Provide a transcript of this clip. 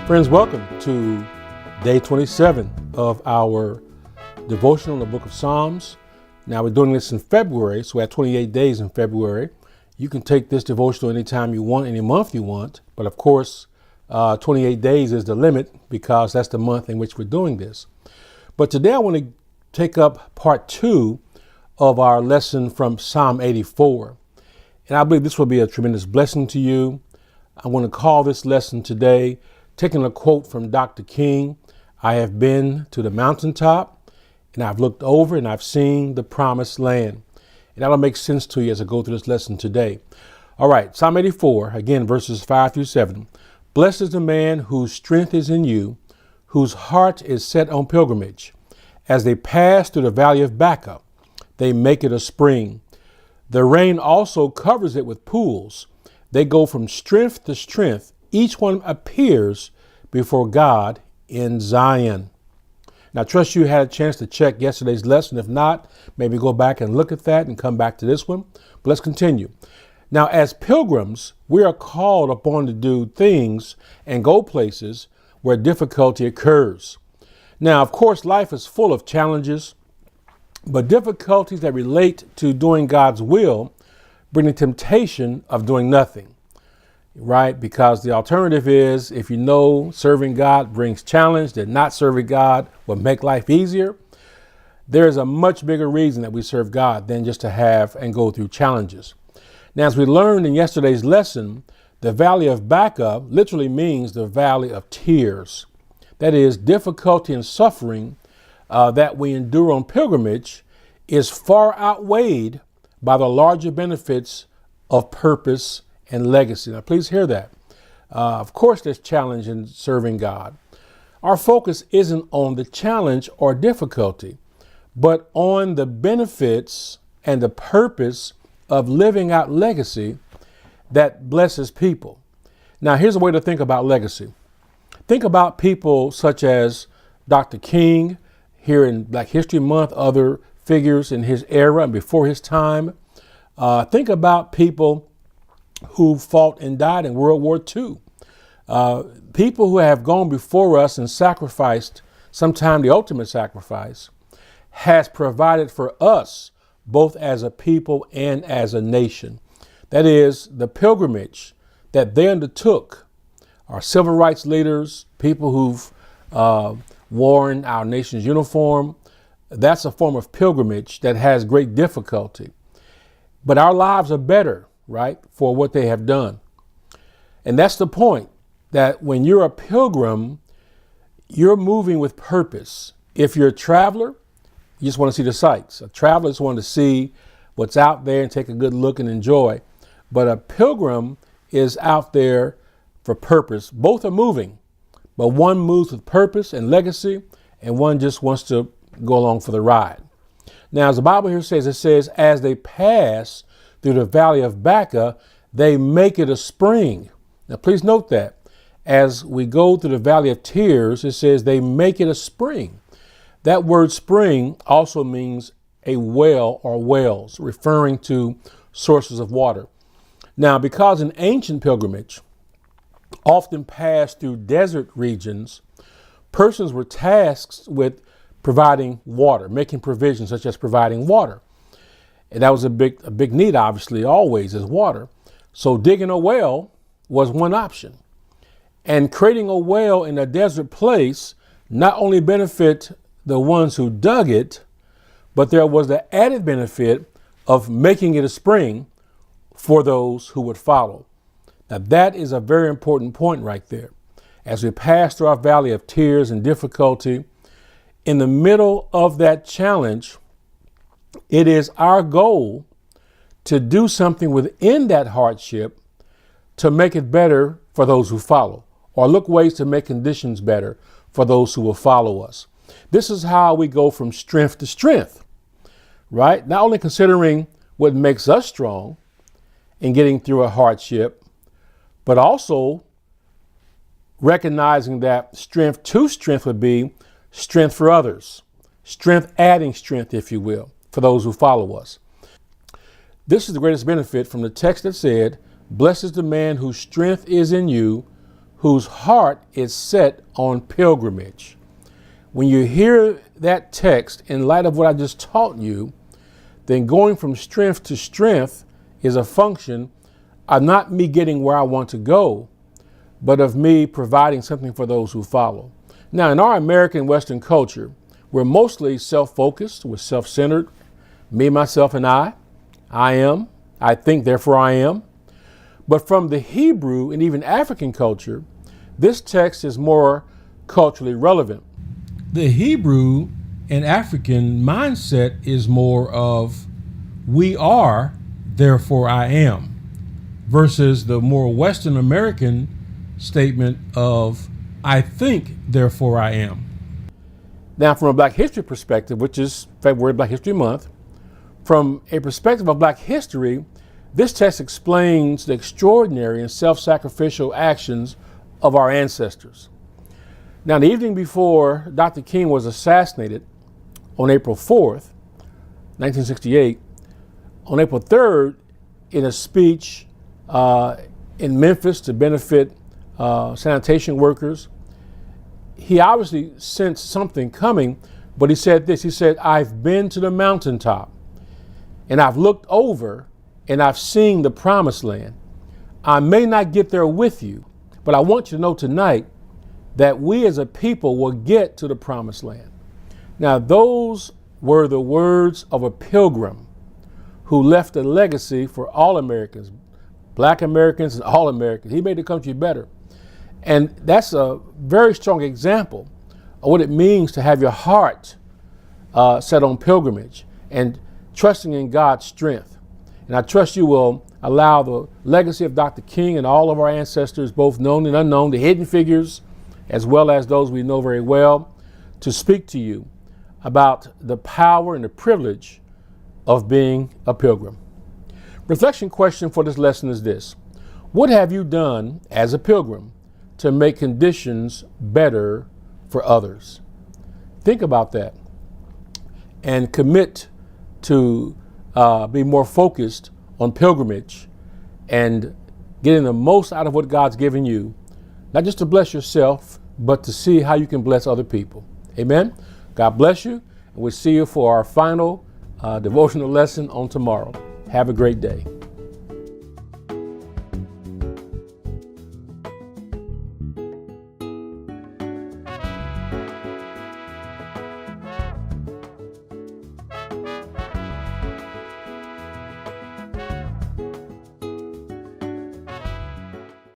Friends, welcome to day 27 of our devotional in the book of Psalms. Now we're doing this in February, so we have 28 days in February. You can take this devotional anytime you want, any month you want, but of course, 28 days is the limit because that's the month in which we're doing this. But today I want to take up part 2 of our lesson from Psalm 84. And I believe this will be a tremendous blessing to you. I want to call this lesson today, taking a quote from Dr. King, I have been to the mountaintop and I've looked over and I've seen the promised land. And that'll make sense to you as I go through this lesson today. All right, Psalm 84, again, verses 5 through 7. Blessed is the man whose strength is in you, whose heart is set on pilgrimage. As they pass through the valley of Baca, they make it a spring. The rain also covers it with pools. They go from strength to strength. Each one appears before God in Zion. Now, I trust you had a chance to check yesterday's lesson. If not, maybe go back and look at that and come back to this one. But let's continue. Now, as pilgrims, we are called upon to do things and go places where difficulty occurs. Now, of course, life is full of challenges, but difficulties that relate to doing God's will bring the temptation of doing nothing. Right? Because the alternative is, if you know serving God brings challenge, then not serving God will make life easier. There is a much bigger reason that we serve God than just to have and go through challenges. Now, as we learned in yesterday's lesson, the valley of Baca literally means the valley of tears. That is, difficulty and suffering that we endure on pilgrimage is far outweighed by the larger benefits of purpose and legacy. Now, please hear that. Of course, there's challenge in serving God. Our focus isn't on the challenge or difficulty, but on the benefits and the purpose of living out legacy that blesses people. Now, here's a way to think about legacy. Think about people such as Dr. King here in Black History Month, other figures in his era and before his time. Think about people who fought and died in World War II. People who have gone before us and sacrificed, sometimes the ultimate sacrifice, has provided for us, both as a people and as a nation. That is, the pilgrimage that they undertook are civil rights leaders, people who've worn our nation's uniform. That's a form of pilgrimage that has great difficulty. But our lives are better, right, for what they have done. And that's the point, that when you're a pilgrim, you're moving with purpose. If you're a traveler, you just want to see the sights. A traveler just wants to see what's out there and take a good look and enjoy. But a pilgrim is out there for purpose. Both are moving, but one moves with purpose and legacy, and one just wants to go along for the ride. Now, as the Bible here says, it says, as they pass through the valley of Baca, they make it a spring. Now, please note that as we go through the valley of tears, it says they make it a spring. That word spring also means a well or wells, referring to sources of water. Now, because an ancient pilgrimage often passed through desert regions, persons were tasked with providing water, making provisions such as providing water. And that was a big need, obviously, always is water. So digging a well was one option. And creating a well in a desert place not only benefit the ones who dug it, but there was the added benefit of making it a spring for those who would follow. Now, that is a very important point right there. As we pass through our valley of tears and difficulty, in the middle of that challenge, it is our goal to do something within that hardship to make it better for those who follow, or look ways to make conditions better for those who will follow us. This is how we go from strength to strength, right? Not only considering what makes us strong in getting through a hardship, but also recognizing that strength to strength would be strength for others, strength adding strength, if you will, for those who follow us. This is the greatest benefit from the text that said, blessed is the man whose strength is in you, whose heart is set on pilgrimage. When you hear that text in light of what I just taught you, then going from strength to strength is a function of not me getting where I want to go, but of me providing something for those who follow. Now, in our American Western culture, we're mostly self-focused, we're self-centered, me, myself, and I am, I think, therefore I am. But from the Hebrew and even African culture, this text is more culturally relevant. The Hebrew and African mindset is more of we are, therefore I am, versus the more Western American statement of I think, therefore I am. Now, from a Black History perspective, which is February Black History Month, from a perspective of Black history, this text explains the extraordinary and self-sacrificial actions of our ancestors. Now, the evening before Dr. King was assassinated on April 4th, 1968, on April 3rd, in a speech in Memphis to benefit sanitation workers, he obviously sensed something coming, but he said this, he said, I've been to the mountaintop and I've looked over and I've seen the promised land. I may not get there with you, but I want you to know tonight that we as a people will get to the promised land. Now, those were the words of a pilgrim who left a legacy for all Americans, Black Americans and all Americans. He made the country better. And that's a very strong example of what it means to have your heart set on pilgrimage and trusting in God's strength. And I trust you will allow the legacy of Dr. King and all of our ancestors, both known and unknown, the hidden figures, as well as those we know very well, to speak to you about the power and the privilege of being a pilgrim. Reflection question for this lesson is this: what have you done as a pilgrim to make conditions better for others? Think about that and commit to be more focused on pilgrimage and getting the most out of what God's given you, not just to bless yourself, but to see how you can bless other people. Amen. God bless you, and we'll see you for our final devotional lesson on tomorrow. Have a great day.